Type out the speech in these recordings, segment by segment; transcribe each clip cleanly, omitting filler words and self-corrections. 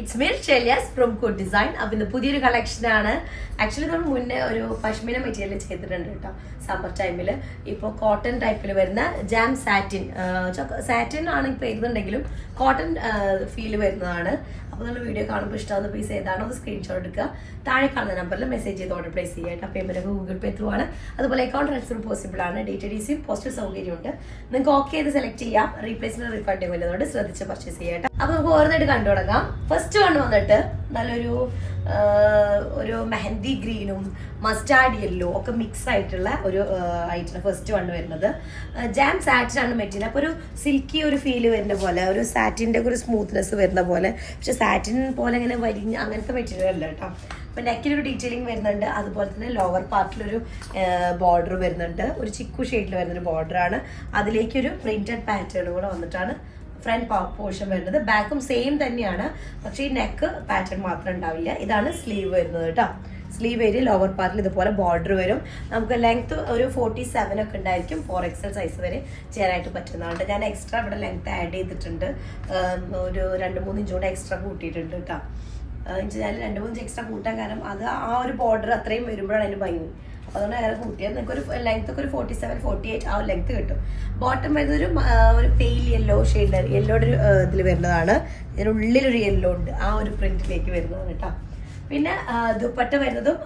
It's me Shelias from good design. അപ്പം ഇന്ന് പുതിയൊരു കളക്ഷനാണ്. ആക്ച്വലി നമ്മൾ മുന്നേ ഒരു പശ്മീന മെറ്റീരിയൽ ചെയ്തിട്ടുണ്ട് കേട്ടോ സമ്മർ ടൈമിൽ. ഇപ്പോൾ കോട്ടൺ ടൈപ്പിൽ വരുന്ന ജാം സാറ്റിൻ ആണ് ഇപ്പോൾ എഴുതുന്നുണ്ടെങ്കിലും കോട്ടൺ ഫീൽ വരുന്നതാണ്. അപ്പോൾ നമ്മൾ വീഡിയോ കാണുമ്പോൾ ഇഷ്ടമാകുന്ന പീസ് ഏതാണോ അത് സ്ക്രീൻഷോട്ട് എടുക്കുക, താഴെ കാണുന്ന നമ്പറിൽ മെസ്സേജ് ചെയ്ത് ഓർഡർ പ്ലേസ് ചെയ്യുക കേട്ടോ. പേയ്മെൻറ്റ് ഗൂഗിൾ പേ ത്രൂ ആണ്. അതുപോലെ അക്കൗണ്ട് ട്രാൻസ്ഫർ പോസിബിൾ ആണ്. DTDCയും പോസ്റ്റൽ സൗകര്യമുണ്ട്. നിങ്ങൾക്ക് ഓക്കെ ചെയ്ത് സെലക്ട് ചെയ്യാം. റീപ്ലേസ്മെന്റ് റീഫണ്ട് വരുന്നതുകൊണ്ട് ശ്രദ്ധിച്ച് പർച്ചേസ് ചെയ്യാം കേട്ടോ. അപ്പോൾ നമുക്ക് ഓരോന്നായിട്ട് കണ്ടു തുടങ്ങാം. ഫസ്റ്റ് വൺ വന്നിട്ട് നല്ലൊരു മെഹന്തി ഗ്രീനും മസ്റ്റാർഡ് യെല്ലോ ഒക്കെ മിക്സ് ആയിട്ടുള്ള ഒരു ഐറ്റം ഫസ്റ്റ് വൺ വരുന്നത്. ജാം സാറ്റിൻ ആണ് മെറ്റീരിയൽ. അപ്പോൾ ഒരു സിൽക്കി ഒരു ഫീല് വരുന്ന പോലെ, ഒരു സാറ്റിൻ്റെ ഒരു സ്മൂത്ത്നെസ് വരുന്ന പോലെ. പക്ഷെ സാറ്റിൻ പോലെ ഇങ്ങനെ വലിഞ്ഞ അങ്ങനത്തെ മെറ്റീരിയൽ അല്ല കേട്ടോ. അപ്പം നെക്കിലൊരു ഡീറ്റെയിലിംഗ് വരുന്നുണ്ട്. അതുപോലെ തന്നെ ലോവർ പാർട്ടിലൊരു ബോർഡർ വരുന്നുണ്ട്. ഒരു ചിക്കു ഷെയ്ഡിൽ വരുന്നൊരു ബോർഡറാണ്. അതിലേക്കൊരു പ്രിന്റഡ് പാറ്റേൺ കൂടെ വന്നിട്ടാണ് ഫ്രണ്ട് പോർഷൻ വരുന്നത്. ബാക്കും സെയിം തന്നെയാണ്, പക്ഷേ ഈ നെക്ക് പാറ്റേൺ മാത്രം ഉണ്ടാവില്ല. ഇതാണ് സ്ലീവ് വരുന്നത് കേട്ടോ. സ്ലീവ് ഏരിയ ലോവർ പാർട്ടിൽ ഇതുപോലെ ബോർഡർ വരും. നമുക്ക് ലെങ്ത് ഒരു 47 ഒക്കെ ഉണ്ടായിരിക്കും. 4XL സൈസ് വരെ ചെയ്യാനായിട്ട് പറ്റുന്നതാണ്. ഞാൻ എക്സ്ട്രാ ഇവിടെ ലെങ്ത് ആഡ് ചെയ്തിട്ടുണ്ട്. ഒരു 2-3 ഇഞ്ച് കൂടെ എക്സ്ട്രാ കൂട്ടിയിട്ടുണ്ട് കേട്ടോ. ഞാൻ 2-3 ഇഞ്ച് എക്സ്ട്രാ കൂട്ടാൻ കാരണം അത് ആ ഒരു ബോർഡർ അത്രയും വരുമ്പോഴാണ് അതിന് ഭംഗി. അപ്പോൾ അതുകൊണ്ട് അങ്ങനെ കൂട്ടിയാൽ നിങ്ങൾക്ക് ഒരു ലെങ്ത് ഒക്കെ ഒരു 47-48 ആ ഒരു ലെങ്ത് കിട്ടും. ബോട്ടം വരുന്നത് ഒരു പെയിൽ യെല്ലോ ഷെയ്ഡ്, യെല്ലോയുടെ ഒരു ഇതിൽ വരുന്നതാണ്. ഇതിനുള്ളിലൊരു യെല്ലോ ഉണ്ട്, ആ ഒരു വരുന്നതാണ് കേട്ടോ. പിന്നെ ദുപ്പട്ട വരുന്നതും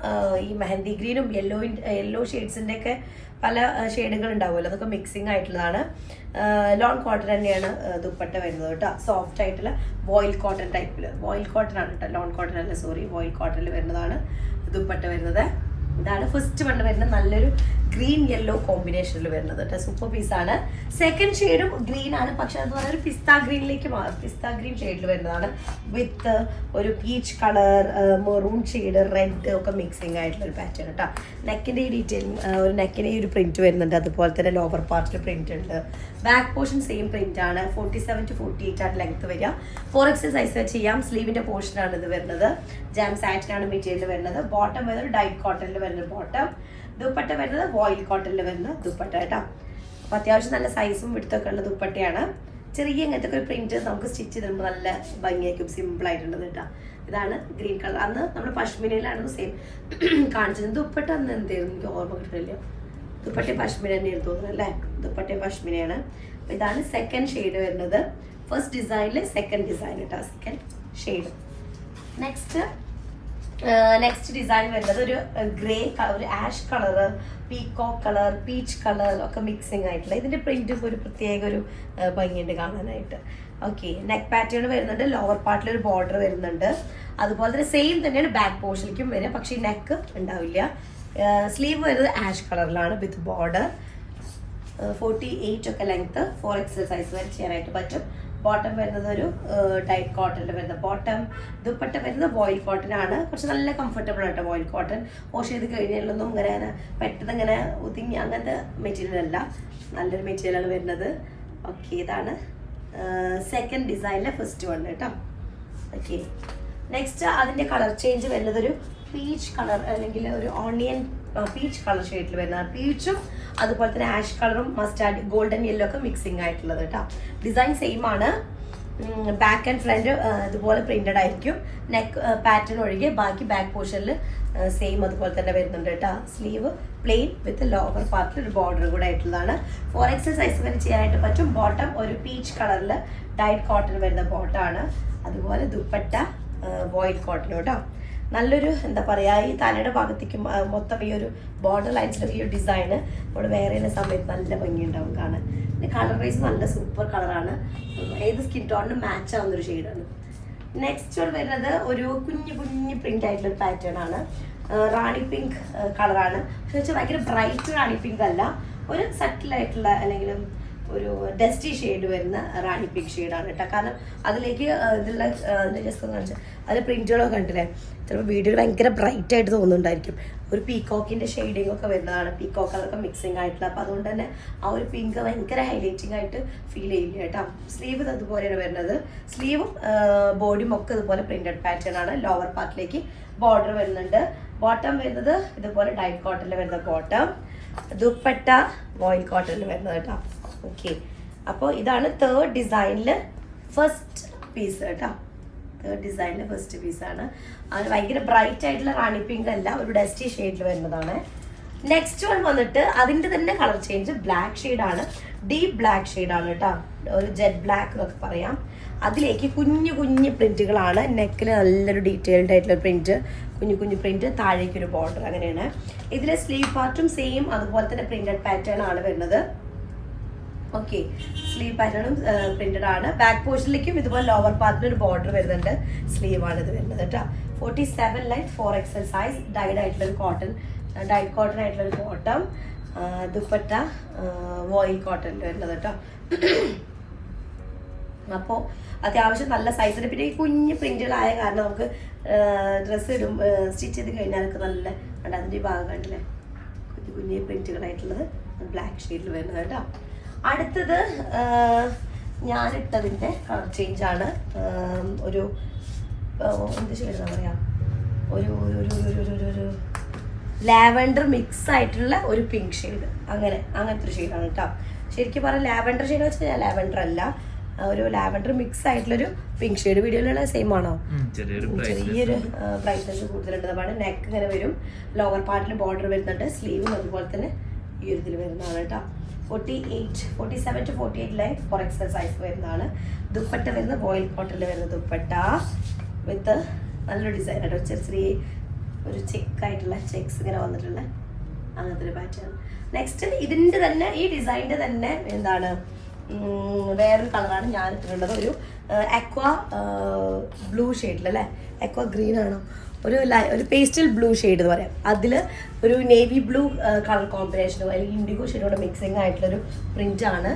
ഈ മെഹന്തി ഗ്രീനും യെല്ലോ ഷെയ്ഡ്സിൻ്റെ ഒക്കെ പല ഷെയ്ഡുകൾ ഉണ്ടാവുമല്ലോ, അതൊക്കെ മിക്സിങ് ആയിട്ടുള്ളതാണ്. ലോൺ കോട്ടൺ തന്നെയാണ് ദുപ്പട്ട വരുന്നത് കേട്ടോ. സോഫ്റ്റ് ആയിട്ടുള്ള വോയിൽ കോട്ടൺ ടൈപ്പിൽ, വോയിൽ കോട്ടൺ ആണ് കേട്ടോ, ലോൺ കോട്ടൺ അല്ല സോറി, വോയിൽ കോട്ടണിൽ വരുന്നതാണ് ദുപ്പട്ട വരുന്നത്. ഇതാണ് ഫസ്റ്റ് വൺ വരുന്നത്. നല്ലൊരു ഗ്രീൻ യെല്ലോ കോമ്പിനേഷനിൽ വരുന്നത് കേട്ടോ. സൂപ്പർ പീസാണ്. സെക്കൻഡ് ഷെയ്ഡും ഗ്രീൻ ആണ്, പക്ഷെ അത് പറഞ്ഞ ഒരു പിസ്ത ഗ്രീനിലേക്ക് മാറും. പിസ്ത ഗ്രീൻ ഷെയ്ഡിൽ വരുന്നതാണ് വിത്ത് ഒരു peach colour, maroon shade, red ഒക്കെ മിക്സിങ് ആയിട്ടുള്ള ഒരു പാറ്റേൺ കേട്ടോ. നെക്കിൻ്റെ ഈ ഡീറ്റെയിലിംഗ്, ഒരു നെക്കിൻ്റെ ഈ ഒരു പ്രിന്റ് വരുന്നുണ്ട്. അതുപോലെ തന്നെ ലോവർ പാർട്ടിൽ പ്രിന്റ് ഉണ്ട്. ബാക്ക് പോർഷൻ സെയിം പ്രിന്റ് ആണ്. 47-48 ആണ് ലെങ്ത് വരിക. 4XL സൈസ് ചെയ്യാം. സ്ലീവിന്റെ പോർഷനാണ് ഇത് വരുന്നത്. ജാം സാറ്റിൻ ആണ് മെറ്റീരിയൽ വരുന്നത്. ബോട്ടം വരുന്നത് ഡൈറ്റ് കോട്ടണിൽ വരുന്ന ബോട്ടം. ദുപ്പട്ട വരുന്നത് വോയിൽ കോട്ടണിൽ വരുന്ന ദുപ്പട്ട കേട്ടോ. അപ്പോൾ അത്യാവശ്യം നല്ല സൈസും വിടുത്തൊക്കെ ഉള്ള ദുപ്പട്ടയാണ്. ചെറിയ ഇങ്ങനത്തെ ഒരു പ്രിന്റ് നമുക്ക് സ്റ്റിച്ച് ചെയ്തിടുമ്പോൾ നല്ല ഭംഗിയായിരിക്കും, സിമ്പിൾ ആയിട്ടുള്ളത് കേട്ടോ. ഇതാണ് ഗ്രീൻ കളർ. അന്ന് നമ്മൾ പശ്മിനയിലാണ് സെയിം കാണിച്ചത്. ദുപ്പട്ട അന്ന് എന്തായിരുന്നു എനിക്ക് ഓർമ്മ കിട്ടുന്നില്ല. ദുപ്പട്ട പശ്മിന തന്നെയാണ് തോന്നുന്നത് അല്ലേ. ദുപ്പട്ട പശ്മിനയാണ്. അപ്പോൾ ഇതാണ് സെക്കൻഡ് ഷെയ്ഡ് വരുന്നത്. ഫസ്റ്റ് ഡിസൈനിൽ സെക്കൻഡ് ഡിസൈൻ കേട്ടോ, സെക്കൻഡ് ഷെയ്ഡ്. നെക്സ്റ്റ് ഡിസൈൻ വരുന്നത് ഒരു ഗ്രേ കളർ, ഒരു ash colour, peacock colour, peach colour ഒക്കെ മിക്സിങ് ആയിട്ടുള്ള. ഇതിന്റെ പ്രിന്റ് ഒരു പ്രത്യേക ഒരു ഭംഗിയുണ്ട് കാണാനായിട്ട്. ഓക്കെ, നെക്ക് പാറ്റേൺ വരുന്നുണ്ട്. ലോവർ പാർട്ടിൽ ഒരു ബോർഡർ വരുന്നുണ്ട്. അതുപോലെ തന്നെ സെയിം തന്നെയാണ് ബാക്ക് പോർഷനിലേക്കും വരിക, പക്ഷേ ഈ നെക്ക് ഉണ്ടാവില്ല. സ്ലീവ് വരുന്നത് ആഷ് കളറിലാണ് വിത്ത് ബോർഡർ. 48 ഒക്കെ ലെങ്ത്, 4XL സൈസ് വരെ ചെയ്യാനായിട്ട് പറ്റും. ബോട്ടം വരുന്നത് ഒരു ടൈറ്റ് കോട്ടണിൽ വരുന്ന ബോട്ടം. ദുപ്പട്ട വരുന്നത് വോയിൽ കോട്ടൺ ആണ്. കുറച്ച് നല്ല കംഫർട്ടബിൾ ആട്ടോ വോയിൽ കോട്ടൺ. വാഷ് ചെയ്ത് കഴിഞ്ഞാലൊന്നും ഇങ്ങനെ പെട്ടെന്ന് ഇങ്ങനെ ഒതുങ്ങി അങ്ങനത്തെ മെറ്റീരിയൽ അല്ല, നല്ലൊരു മെറ്റീരിയലാണ് വരുന്നത്. ഓക്കെ, ഇതാണ് സെക്കൻഡ് ഡിസൈനിലെ ഫസ്റ്റ് വൺ കേട്ടോ. ഓക്കെ, നെക്സ്റ്റ് അതിൻ്റെ കളർ ചേഞ്ച് വരുന്നത് ഒരു പീച്ച് കളർ അല്ലെങ്കിൽ ഒരു ഓണിയൻ പീച്ച് കളർ ഷെയ്ഡിൽ വരുന്ന പീച്ചും അതുപോലെ തന്നെ ആഷ് കളറും മസ്റ്റാർഡ് ഗോൾഡൻ യെല്ലോ ഒക്കെ മിക്സിങ് ആയിട്ടുള്ളത് കേട്ടോ. ഡിസൈൻ സെയിം ആണ്. ബാക്ക് ആൻഡ് ഫ്രണ്ട് ഇതുപോലെ പ്രിന്റഡ് ആയിരിക്കും. നെക്ക് പാറ്റേൺ ഒഴികെ ബാക്കി ബാക്ക് പോർഷനിൽ സെയിം അതുപോലെ തന്നെ വരുന്നുണ്ട് കേട്ടോ. സ്ലീവ് പ്ലെയിൻ വിത്ത് ലോവർ പാർട്ടിൽ ഒരു ബോർഡർ കൂടെ ആയിട്ടുള്ളതാണ്. 4XL സൈസ് വരെ ചെയ്യാനായിട്ട് പറ്റും. ബോട്ടം ഒരു പീച്ച് കളറിൽ ഡൈറ്റ് കോട്ടൺ വരുന്ന ബോട്ടമാണ്. അതുപോലെ ദുപ്പട്ട വോയിൽ കോട്ടൺ കേട്ടോ. നല്ലൊരു എന്താ പറയുക, ഈ തലയുടെ ഭാഗത്തേക്ക് മൊത്തം ഈ ഒരു ബോർഡർ ലൈൻസിലൊക്കെ ഈ ഒരു ഡിസൈന് നമ്മൾ വേറെ ചെയ്യുന്ന സമയത്ത് നല്ല ഭംഗിയുണ്ടാവും കാണാൻ. പിന്നെ കളർ വൈസ് നല്ല സൂപ്പർ കളറാണ്. ഏത് സ്കിൻ ടോണിനും മാച്ച് ആവുന്നൊരു ഷെയ്ഡാണ്. നെക്സ്റ്റ് വരുന്നത് ഒരു കുഞ്ഞു പ്രിന്റ് ആയിട്ടുള്ള ഒരു പാറ്റേൺ ആണ്. റാണി പിങ്ക് കളറാണ്. പക്ഷെ വെച്ചാൽ ഭയങ്കര ബ്രൈറ്റ് റാണി പിങ്ക് അല്ല, ഒരു സട്ടിലായിട്ടുള്ള അല്ലെങ്കിൽ ഒരു ഡസ്റ്റി ഷെയ്ഡ് വരുന്ന റാണി പിങ്ക് ഷെയ്ഡാണ് കേട്ടോ. കാരണം അതിലേക്ക് ഇതിലുള്ള ജസ്റ്റ് ഒന്ന് കാണിച്ചാൽ അതിൽ പ്രിന്റുകളൊക്കെ കണ്ടില്ലേ, ചിലപ്പോൾ വീഡിയോയിൽ ഭയങ്കര ബ്രൈറ്റ് ആയിട്ട് തോന്നുന്നുണ്ടായിരിക്കും. ഒരു പീകോക്കിൻ്റെ ഷെയ്ഡിങ് ഒക്കെ വരുന്നതാണ്, പീകോക്ക് കളറൊക്കെ മിക്സിങ് ആയിട്ടുള്ള. അപ്പോൾ അതുകൊണ്ട് തന്നെ ആ ഒരു പിങ്ക് ഭയങ്കര ഹൈലൈറ്റിംഗ് ആയിട്ട് ഫീൽ ചെയ്യില്ല കേട്ടോ. സ്ലീവ് അതുപോലെയാണ് വരുന്നത്. സ്ലീവും ബോഡിയും ഒക്കെ ഇതുപോലെ പ്രിന്റഡ് പാറ്റേൺ ആണ്. ലോവർ പാർട്ടിലേക്ക് ബോർഡർ വരുന്നുണ്ട്. ബോട്ടം വരുന്നത് ഇതുപോലെ ഡൈറ്റ് കോട്ടണിൽ വരുന്ന ബോട്ടം. ദുപ്പട്ട വോയിൽ കോട്ടണിൽ വരുന്നത് കേട്ടോ. ഓക്കെ, അപ്പോൾ ഇതാണ് തേർഡ് ഡിസൈനിൽ ഫസ്റ്റ് പീസ് കേട്ടോ. തേർഡ് ഡിസൈനിലെ ഫസ്റ്റ് പീസാണ്. അത് ഭയങ്കര ബ്രൈറ്റ് ആയിട്ടുള്ള റാണി പിങ്ക് അല്ല, ഒരു ഡസ്റ്റി ഷെയ്ഡിൽ വരുന്നതാണ്. നെക്സ്റ്റ് വൺ വന്നിട്ട് അതിൻ്റെ തന്നെ കളർ ചേഞ്ച് ബ്ലാക്ക് ഷെയ്ഡാണ്, ഡീപ്പ് ബ്ലാക്ക് ഷെയ്ഡാണ് കേട്ടോ, ഒരു ജെറ്റ് ബ്ലാക്ക് എന്നൊക്കെ പറയാം. അതിലേക്ക് കുഞ്ഞു കുഞ്ഞു പ്രിന്റുകളാണ്. നെക്കിൽ നല്ലൊരു ഡീറ്റെയിൽഡ് ആയിട്ടുള്ള പ്രിന്റ്, കുഞ്ഞു കുഞ്ഞു പ്രിന്റ്, താഴേക്കൊരു ബോർഡർ, അങ്ങനെയാണ്. ഇതിലെ സ്ലീവ് പാർട്ടും സെയിം അതുപോലെ തന്നെ പ്രിന്റഡ് പാറ്റേൺ ആണ് വരുന്നത്. ഓക്കെ, സ്ലീവ് പാറ്റേണും പ്രിന്റഡ് ആണ്. ബാക്ക് പോർഷനിലേക്കും ഇതുപോലെ ലോവർ പാർട്ടിന് ഒരു ബോർഡർ വരുന്നുണ്ട്. സ്ലീവ് ആണ് ഇത് വരുന്നത് കേട്ടോ. 47 ലൈറ്റ് 4XL സൈസ്, ഡൈഡ് ആയിട്ടുള്ളൊരു കോട്ടൺ, ഡൈഡ് കോട്ടൺ ആയിട്ടുള്ളൊരു ബോട്ടം, ദുപ്പട്ട വോയിൽ കോട്ടണിൽ വരുന്നത് കേട്ടോ. അപ്പോൾ അത്യാവശ്യം നല്ല സൈസിന്, പിന്നെ ഈ കുഞ്ഞ് പ്രിന്റുകളായ കാരണം നമുക്ക് ഡ്രസ്സ് ഇടും സ്റ്റിച്ച് ചെയ്ത് കഴിഞ്ഞാലൊക്കെ നല്ല ഉണ്ട്. അതിൻ്റെ ഈ ഭാഗം കണ്ടില്ലേ, കുഞ്ഞു കുഞ്ഞ് പ്രിന്റുകളായിട്ടുള്ളത് ബ്ലാക്ക് ഷെയ്ഡിൽ വരുന്നത് കേട്ടോ. അടുത്തത് ഞാനിട്ടതിൻ്റെ കളർ ചേഞ്ചാണ്. ഒരു എന്ത് ഷെയ്ഡാ പറയാ, ഒരു ഒരു ലാവൻഡർ മിക്സ് ആയിട്ടുള്ള ഒരു പിങ്ക് ഷെയ്ഡ്, അങ്ങനത്തെ ഒരു ഷെയ്ഡാണ് കേട്ടോ. ശരിക്കും പറഞ്ഞാൽ ലാവൻഡർ ഷെയ്ഡ് വെച്ച് കഴിഞ്ഞാൽ ലാവൻഡർ അല്ല, ഒരു ലാവൻഡർ മിക്സ് ആയിട്ടുള്ളൊരു പിങ്ക് ഷെയ്ഡ്. വീഡിയോയിലുള്ള സെയിം ആണോ? ചെറിയൊരു ബ്രൈറ്റ്നസ് കൂടുതലുണ്ട്. നമ്മുടെ നെക്ക് ഇങ്ങനെ വരും, ലോവർ പാർട്ടിൽ ബോർഡർ വരുന്നുണ്ട്, സ്ലീവും അതുപോലെ തന്നെ ഈ ഒരു ഇതിൽ വരുന്നതാണ് കേട്ടോ. 47 to 48 ലൈൻ 4XL സൈസ് വരുന്നതാണ്. ദുപ്പട്ട വരുന്ന വോയിൽ കോട്ടണിൽ വരുന്ന ദുപ്പട്ട വിത്ത് നല്ലൊരു ഡിസൈൻ ആട്ടോ, ചെറിയ ഒരു ചെക്കായിട്ടുള്ള ചെക്സ് ഇങ്ങനെ വന്നിട്ടുള്ള അങ്ങനത്തെ ഒരു പാറ്റേൺ. നെക്സ്റ്റ് ഇതിൻ്റെ തന്നെ ഈ ഡിസൈനിൻ്റെ തന്നെ എന്താണ് വേറൊരു കളറാണ് ഞാൻ ഇട്ടിട്ടുള്ളത്, ഒരു അക്വ ബ്ലൂ ഷെയ്ഡിലല്ലേ, അക്വ ഗ്രീൻ ആണോ, ഒരു പേസ്റ്റൽ ബ്ലൂ ഷെയ്ഡ് എന്ന് പറയാം. അതിൽ ഒരു നേവി ബ്ലൂ കളർ കോമ്പിനേഷനോ അല്ലെങ്കിൽ ഇൻഡിഗോ ഷെയ്ഡോടെ മിക്സിങ് ആയിട്ടുള്ളൊരു പ്രിൻ്റാണ്.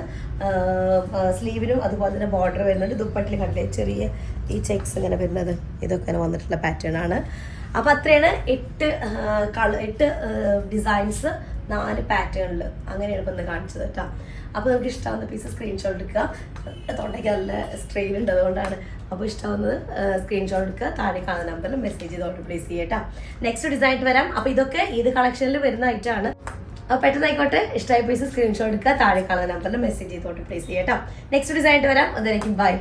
സ്ലീവിനും അതുപോലെ തന്നെ ബോർഡർ വരുന്നുണ്ട്. ദുപ്പട്ടിൽ കണ്ടില്ലേ ചെറിയ ഈ ചെക്സ് ഇങ്ങനെ വരുന്നത്, ഇതൊക്കെ ഇങ്ങനെ വന്നിട്ടുള്ള പാറ്റേൺ ആണ്. അപ്പോൾ അത്രയാണ് 8 ഡിസൈൻസ് 4 പാറ്റേണിൽ, അങ്ങനെയാണ് ഇപ്പം ഇന്ന് കാണിച്ചത് കേട്ടോ. അപ്പോൾ നമുക്ക് ഇഷ്ടമാവുന്ന പീസ് സ്ക്രീൻഷോട്ട് എടുക്കുക. തൊണ്ടയ്ക്ക് നല്ല സ്ട്രെയിൻ ഉണ്ട്, അതുകൊണ്ടാണ്. അപ്പോൾ ഇഷ്ടമാവുന്നത് സ്ക്രീൻഷോട്ട് എടുക്കുക, താഴെ കാണുന്ന നമ്പറിൽ മെസ്സേജ് ചെയ്തോട്ട് പ്ലേസ് ചെയ്യട്ടോ. നെക്സ്റ്റ് ഡിസൈൻ വരാം. അപ്പോൾ ഇതൊക്കെ ഇത് കളക്ഷനിൽ വരുന്ന ഐറ്റമാണ്. അപ്പോൾ പെട്ടെന്നായിക്കോട്ടെ, ഇഷ്ടമായ പീസ് സ്ക്രീൻഷോട്ട് എടുക്കുക, താഴെ കാണുന്ന നമ്പറിൽ മെസ്സേജ് ചെയ്തോട്ട് പ്ലേസ് ചെയ്യട്ടോ. നെക്സ്റ്റ് ഡിസൈൻ വരാം. അതായിരിക്കും ബൈ.